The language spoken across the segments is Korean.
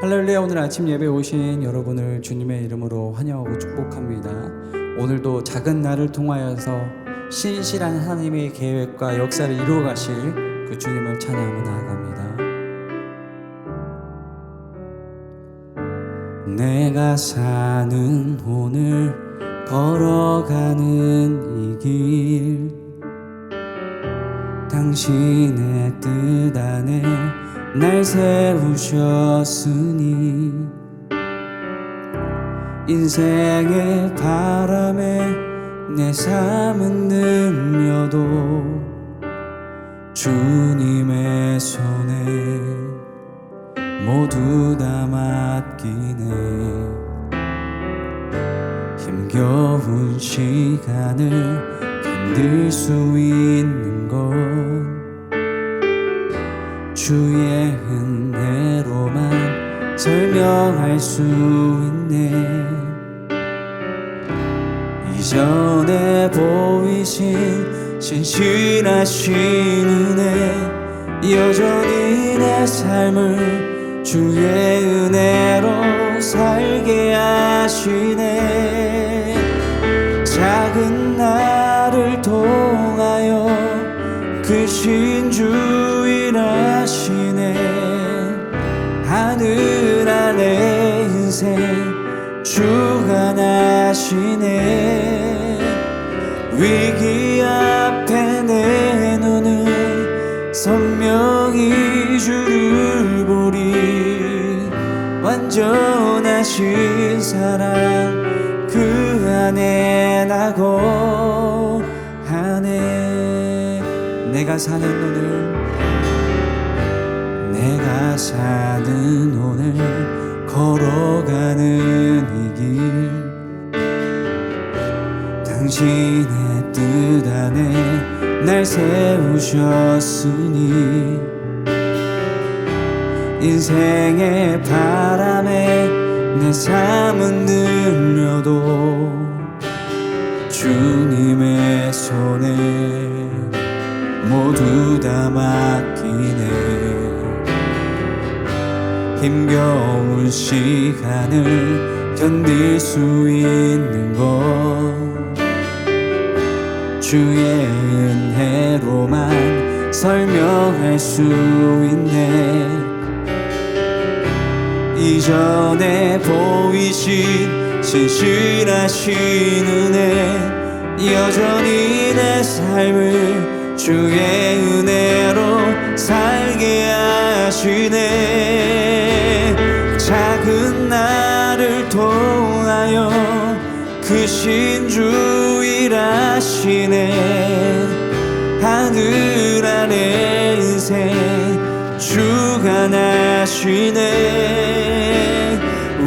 할렐루야. 오늘 아침 예배 오신 여러분을 주님의 이름으로 환영하고 축복합니다. 오늘도 작은 나를 통하여서 신실한 하나님의 계획과 역사를 이루어 가실 그 주님을 찬양하며 나아갑니다. 내가 사는 오늘 걸어가는 이 길, 당신의 뜻 안에 날 세우셨으니 인생의 바람에 내 삶은 늘려도 주님의 손에 모두 다 맡기네. 힘겨운 시간을 견딜 수 있는 건 주의 은혜로만 설명할 수 있네. 이전에 보이신 신실하신 은혜, 여전히 내 삶을 주의 은혜로 살게 하시네. 작은 나를 통하여 크신 주 일하시네. 하늘 아래 인생 주가 나시네. 위기 앞에 내 눈은 선명히 주를 보리. 완전하신 사랑 그 안에 나고 하네. 내가 사는 오늘 걸어가는 이 길, 당신의 뜻 안에 날 세우셨으니 인생의 바람에 내 삶은 늘려도 주님의 손에 모두 다 맡기네. 힘겨운 시간을 견딜 수 있는 건 주의 은혜로만 설명할 수 있네. 이전에 보이신 신실하신 은혜, 여전히 내 삶을 주의 은혜로 살게 하시네. 작은 나를 통하여 크신 주 일하시네. 하늘 아래 인생 주가 나시네.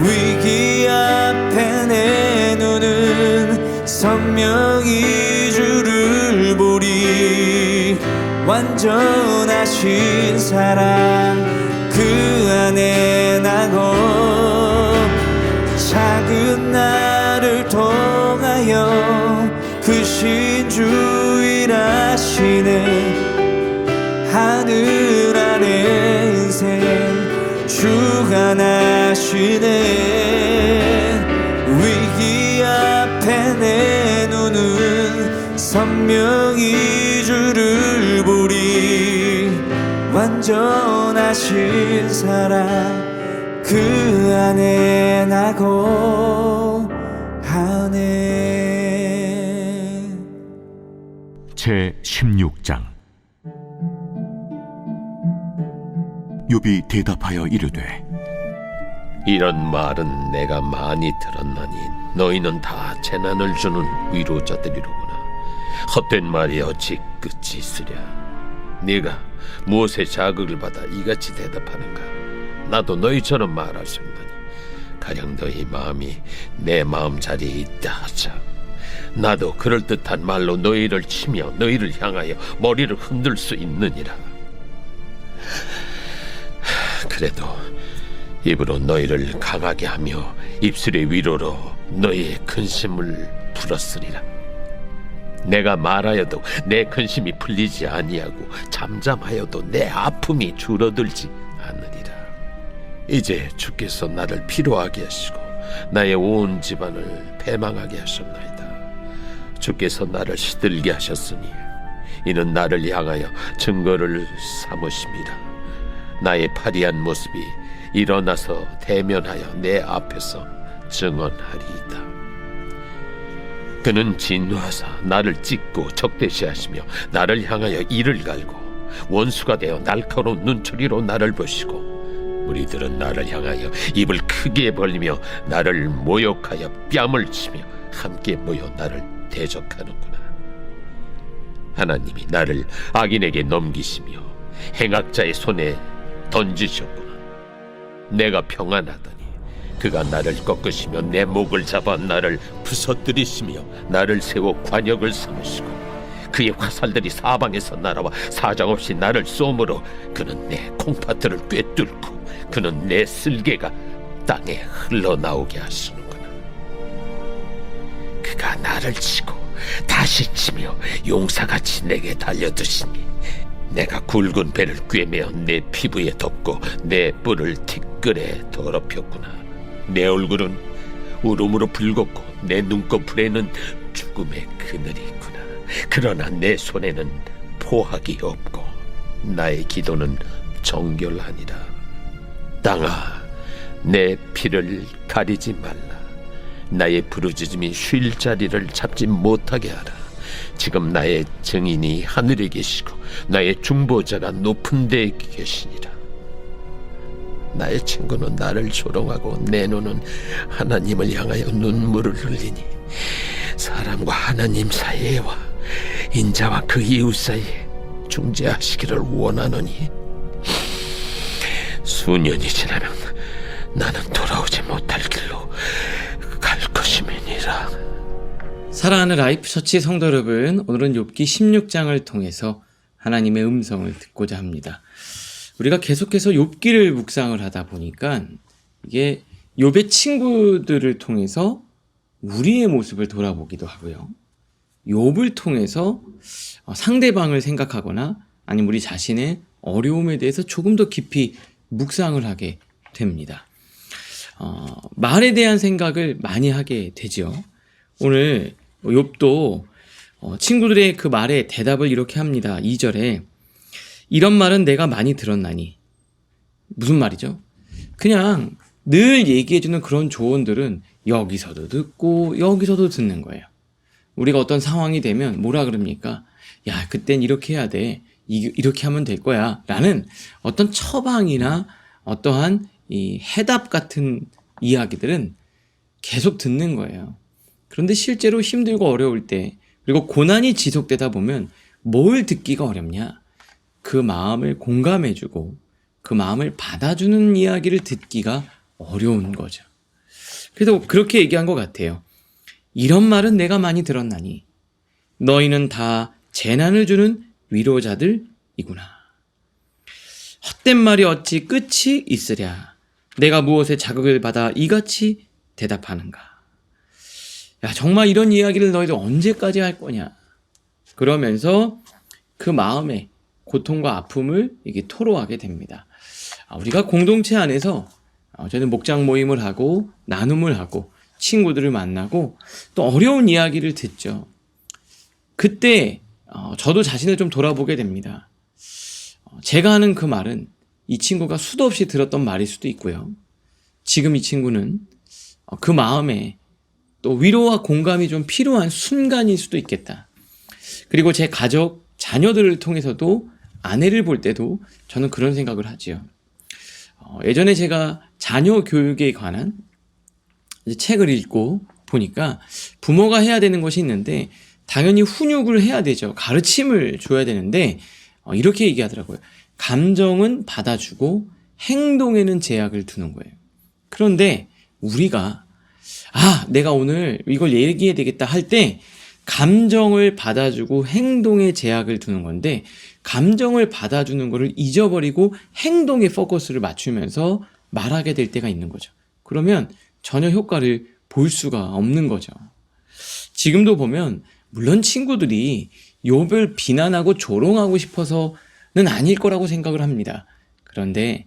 위기 앞에 내 눈은 선명히 주를 보리. 완전하신 사랑 그 안에 나고 작은 나를 통하여 크신 주 일하시네. 하늘 아래 인생 주가 나시네. 위기 앞에 내 눈은 선명히 주를 보리. 완전하신 사랑 그 안에 나고 하네. 제 16장. 욥이 대답하여 이르되, 이런 말은 내가 많이 들었나니 너희는 다 재난을 주는 위로자들이로구나. 헛된 말이 어찌 끝이 있으랴. 네가 무엇에 자극을 받아 이같이 대답하는가? 나도 너희처럼 말할 수 있나니 가령 너희 마음이 내 마음 자리에 있다 하자. 나도 그럴듯한 말로 너희를 치며 너희를 향하여 머리를 흔들 수 있느니라. 그래도 입으로 너희를 강하게 하며 입술의 위로로 너희의 근심을 풀었으리라. 내가 말하여도 내 근심이 풀리지 아니하고 잠잠하여도 내 아픔이 줄어들지 않으리라. 이제 주께서 나를 피로하게 하시고 나의 온 집안을 패망하게 하셨나이다. 주께서 나를 시들게 하셨으니 이는 나를 향하여 증거를 삼으심이라. 나의 파리한 모습이 일어나서 대면하여 내 앞에서 증언하리이다. 그는 진노하사 나를 찢고 적대시하시며 나를 향하여 이를 갈고 원수가 되어 날카로운 눈초리로 나를 보시고 무리들은 나를 향하여 입을 크게 벌리며 나를 모욕하여 뺨을 치며 함께 모여 나를 대적하는구나. 하나님이 나를 악인에게 넘기시며 행악자의 손에 던지셨구나. 내가 평안하더니 그가 나를 꺾으시며 내 목을 잡아 나를 부서뜨리시며 나를 세워 관역을 삼으시고 그의 화살들이 사방에서 날아와 사정없이 나를 쏘므로 그는 내 콩팥들을 꿰뚫고 그는 내 쓸개가 땅에 흘러나오게 하시는구나. 그가 나를 치고 다시 치며 용사같이 내게 달려드시니 내가 굵은 배를 꿰매어 내 피부에 덮고 내 뿔을 티끌에 더럽혔구나. 내 얼굴은 울음으로 붉었고 내 눈꺼풀에는 죽음의 그늘이 있구나. 그러나 내 손에는 포악이 없고 나의 기도는 정결하니라. 땅아, 내 피를 가리지 말라. 나의 부르짖음이 쉴 자리를 잡지 못하게 하라. 지금 나의 증인이 하늘에 계시고 나의 중보자가 높은 데에 계시니라. 나의 친구는 나를 조롱하고 내 눈은 하나님을 향하여 눈물을 흘리니 사람과 하나님 사이에와 인자와 그 이웃 사이에 중재하시기를 원하노니 수년이 지나면 나는 돌아오지 못할 길로 갈 것임이니라. 사랑하는 라이프처치 성도 여러분, 오늘은 욥기 16장을 통해서 하나님의 음성을 듣고자 합니다. 우리가 계속해서 욥기를 묵상을 하다 보니까 이게 욥의 친구들을 통해서 우리의 모습을 돌아보기도 하고요. 욥을 통해서 상대방을 생각하거나 아니면 우리 자신의 어려움에 대해서 조금 더 깊이 묵상을 하게 됩니다. 말에 대한 생각을 많이 하게 되죠. 오늘 욥도 친구들의 그 말에 대답을 이렇게 합니다. 2절에 이런 말은 내가 많이 들었나니. 무슨 말이죠? 그냥 늘 얘기해주는 그런 조언들은 여기서도 듣고 여기서도 듣는 거예요. 우리가 어떤 상황이 되면 뭐라 그럽니까? 야, 그땐 이렇게 해야 돼. 이렇게 하면 될 거야. 라는 어떤 처방이나 어떠한 이 해답 같은 이야기들은 계속 듣는 거예요. 그런데 실제로 힘들고 어려울 때 그리고 고난이 지속되다 보면 뭘 듣기가 어렵냐? 그 마음을 공감해주고 그 마음을 받아주는 이야기를 듣기가 어려운 거죠. 그래서 그렇게 얘기한 것 같아요. 이런 말은 내가 많이 들었나니 너희는 다 재난을 주는 위로자들이구나. 헛된 말이 어찌 끝이 있으랴. 내가 무엇에 자극을 받아 이같이 대답하는가. 야, 정말 이런 이야기를 너희들 언제까지 할 거냐. 그러면서 그 마음에 고통과 아픔을 이게 토로하게 됩니다. 우리가 공동체 안에서 저는 목장 모임을 하고 나눔을 하고 친구들을 만나고 또 어려운 이야기를 듣죠. 그때 저도 자신을 좀 돌아보게 됩니다. 제가 하는 그 말은 이 친구가 수도 없이 들었던 말일 수도 있고요. 지금 이 친구는 그 마음에 또 위로와 공감이 좀 필요한 순간일 수도 있겠다. 그리고 제 가족, 자녀들을 통해서도 아내를 볼 때도 저는 그런 생각을 하지요. 예전에 제가 자녀 교육에 관한 책을 읽고 보니까 부모가 해야 되는 것이 있는데 당연히 훈육을 해야 되죠. 가르침을 줘야 되는데 이렇게 얘기하더라고요. 감정은 받아주고 행동에는 제약을 두는 거예요. 그런데 우리가 내가 오늘 이걸 얘기해야 되겠다 할 때 감정을 받아주고 행동에 제약을 두는 건데 감정을 받아주는 거를 잊어버리고 행동에 포커스를 맞추면서 말하게 될 때가 있는 거죠. 그러면 전혀 효과를 볼 수가 없는 거죠. 지금도 보면 물론 친구들이 욥을 비난하고 조롱하고 싶어서는 아닐 거라고 생각을 합니다. 그런데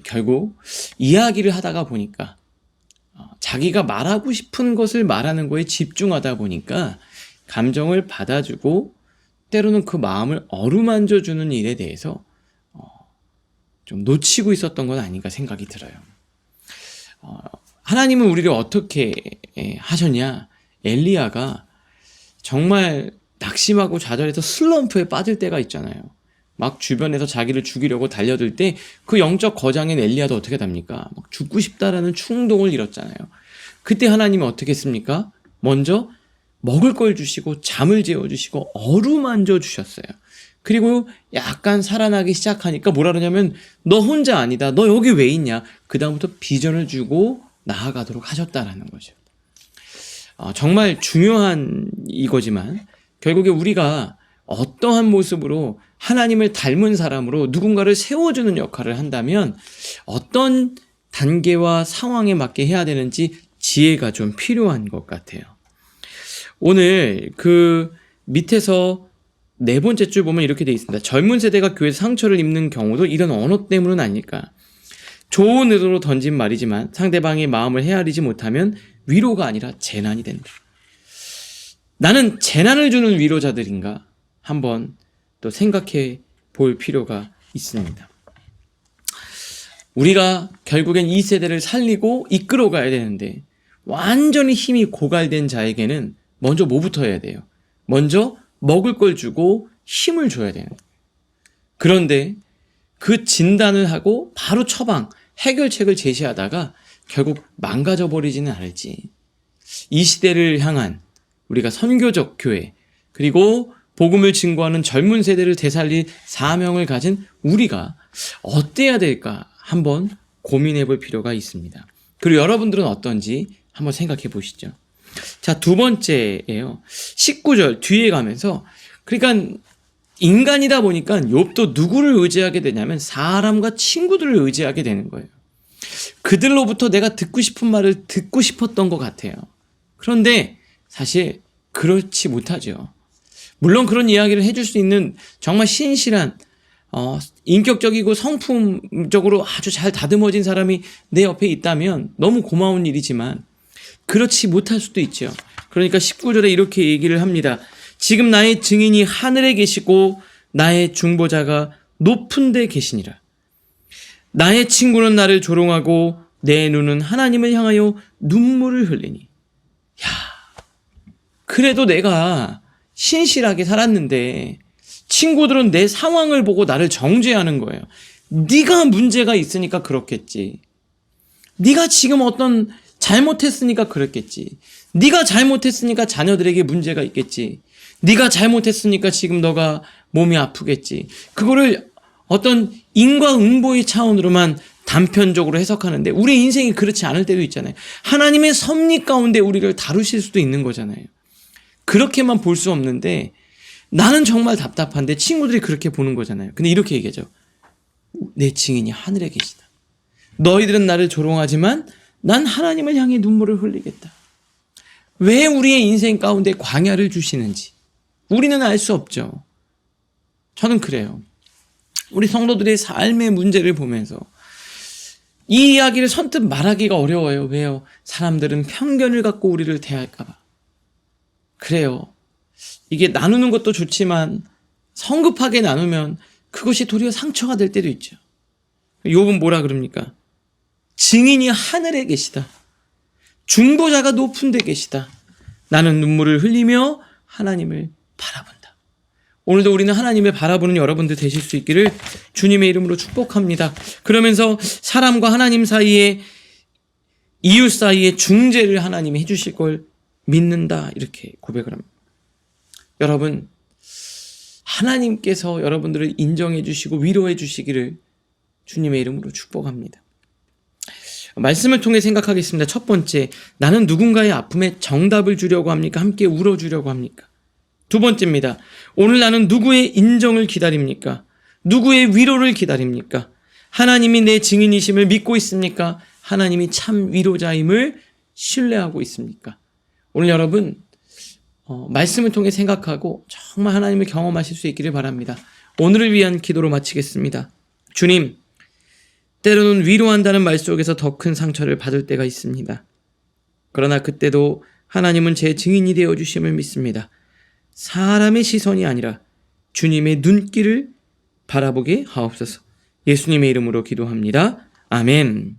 결국 이야기를 하다가 보니까 자기가 말하고 싶은 것을 말하는 거에 집중하다 보니까 감정을 받아주고 때로는 그 마음을 어루만져주는 일에 대해서 좀 놓치고 있었던 건 아닌가 생각이 들어요. 하나님은 우리를 어떻게 하셨냐? 엘리야가 정말 낙심하고 좌절해서 슬럼프에 빠질 때가 있잖아요. 막 주변에서 자기를 죽이려고 달려들 때 그 영적 거장인 엘리야도 어떻게 됩니까? 막 죽고 싶다라는 충동을 잃었잖아요. 그때 하나님은 어떻게 했습니까? 먼저 먹을 걸 주시고 잠을 재워주시고 어루만져 주셨어요. 그리고 약간 살아나기 시작하니까 뭐라 그러냐면 너 혼자 아니다. 너 여기 왜 있냐? 그 다음부터 비전을 주고 나아가도록 하셨다라는 거죠. 정말 중요한 이거지만 결국에 우리가 어떠한 모습으로 하나님을 닮은 사람으로 누군가를 세워주는 역할을 한다면 어떤 단계와 상황에 맞게 해야 되는지 지혜가 좀 필요한 것 같아요. 오늘 그 밑에서 네 번째 줄 보면 이렇게 돼 있습니다. 젊은 세대가 교회에서 상처를 입는 경우도 이런 언어 때문은 아닐까. 좋은 의도로 던진 말이지만 상대방의 마음을 헤아리지 못하면 위로가 아니라 재난이 된다. 나는 재난을 주는 위로자들인가? 한번 또 생각해 볼 필요가 있습니다. 우리가 결국엔 이 세대를 살리고 이끌어 가야 되는데 완전히 힘이 고갈된 자에게는 먼저 뭐부터 해야 돼요? 먼저 먹을 걸 주고 힘을 줘야 돼요. 그런데 그 진단을 하고 바로 처방, 해결책을 제시하다가 결국 망가져 버리지는 않을지. 이 시대를 향한 우리가 선교적 교회, 그리고 복음을 증거하는 젊은 세대를 되살릴 사명을 가진 우리가 어때야 될까 한번 고민해 볼 필요가 있습니다. 그리고 여러분들은 어떤지 한번 생각해 보시죠. 자, 두 번째예요. 19절 뒤에 가면서, 그러니까 인간이다 보니까 욥도 누구를 의지하게 되냐면 사람과 친구들을 의지하게 되는 거예요. 그들로부터 내가 듣고 싶은 말을 듣고 싶었던 것 같아요. 그런데 사실 그렇지 못하죠. 물론 그런 이야기를 해줄 수 있는 정말 신실한 인격적이고 성품적으로 아주 잘 다듬어진 사람이 내 옆에 있다면 너무 고마운 일이지만 그렇지 못할 수도 있죠. 그러니까 19절에 이렇게 얘기를 합니다. 지금 나의 증인이 하늘에 계시고 나의 중보자가 높은 데 계시니라. 나의 친구는 나를 조롱하고 내 눈은 하나님을 향하여 눈물을 흘리니. 야, 그래도 내가 신실하게 살았는데 친구들은 내 상황을 보고 나를 정죄하는 거예요. 네가 문제가 있으니까 그렇겠지. 네가 지금 어떤 잘못했으니까 그랬겠지. 네가 잘못했으니까 자녀들에게 문제가 있겠지. 네가 잘못했으니까 지금 너가 몸이 아프겠지. 그거를 어떤 인과응보의 차원으로만 단편적으로 해석하는데 우리의 인생이 그렇지 않을 때도 있잖아요. 하나님의 섭리 가운데 우리를 다루실 수도 있는 거잖아요. 그렇게만 볼 수 없는데 나는 정말 답답한데 친구들이 그렇게 보는 거잖아요. 근데 이렇게 얘기하죠. 내 증인이 하늘에 계시다. 너희들은 나를 조롱하지만 난 하나님을 향해 눈물을 흘리겠다. 왜 우리의 인생 가운데 광야를 주시는지 우리는 알 수 없죠. 저는 그래요. 우리 성도들의 삶의 문제를 보면서 이 이야기를 선뜻 말하기가 어려워요. 왜요? 사람들은 편견을 갖고 우리를 대할까 봐. 그래요. 이게 나누는 것도 좋지만 성급하게 나누면 그것이 도리어 상처가 될 때도 있죠. 욥은 뭐라 그럽니까? 증인이 하늘에 계시다. 중보자가 높은 데 계시다. 나는 눈물을 흘리며 하나님을 바라본다. 오늘도 우리는 하나님을 바라보는 여러분들 되실 수 있기를 주님의 이름으로 축복합니다. 그러면서 사람과 하나님 사이에, 이웃 사이에 중재를 하나님이 해주실 걸 믿는다, 이렇게 고백을 합니다. 여러분, 하나님께서 여러분들을 인정해 주시고 위로해 주시기를 주님의 이름으로 축복합니다. 말씀을 통해 생각하겠습니다. 첫 번째, 나는 누군가의 아픔에 정답을 주려고 합니까? 함께 울어주려고 합니까? 두 번째입니다. 오늘 나는 누구의 인정을 기다립니까? 누구의 위로를 기다립니까? 하나님이 내 증인이심을 믿고 있습니까? 하나님이 참 위로자임을 신뢰하고 있습니까? 오늘 여러분 말씀을 통해 생각하고 정말 하나님을 경험하실 수 있기를 바랍니다. 오늘을 위한 기도로 마치겠습니다. 주님, 때로는 위로한다는 말 속에서 더 큰 상처를 받을 때가 있습니다. 그러나 그때도 하나님은 제 증인이 되어 주심을 믿습니다. 사람의 시선이 아니라 주님의 눈길을 바라보게 하옵소서. 예수님의 이름으로 기도합니다. 아멘.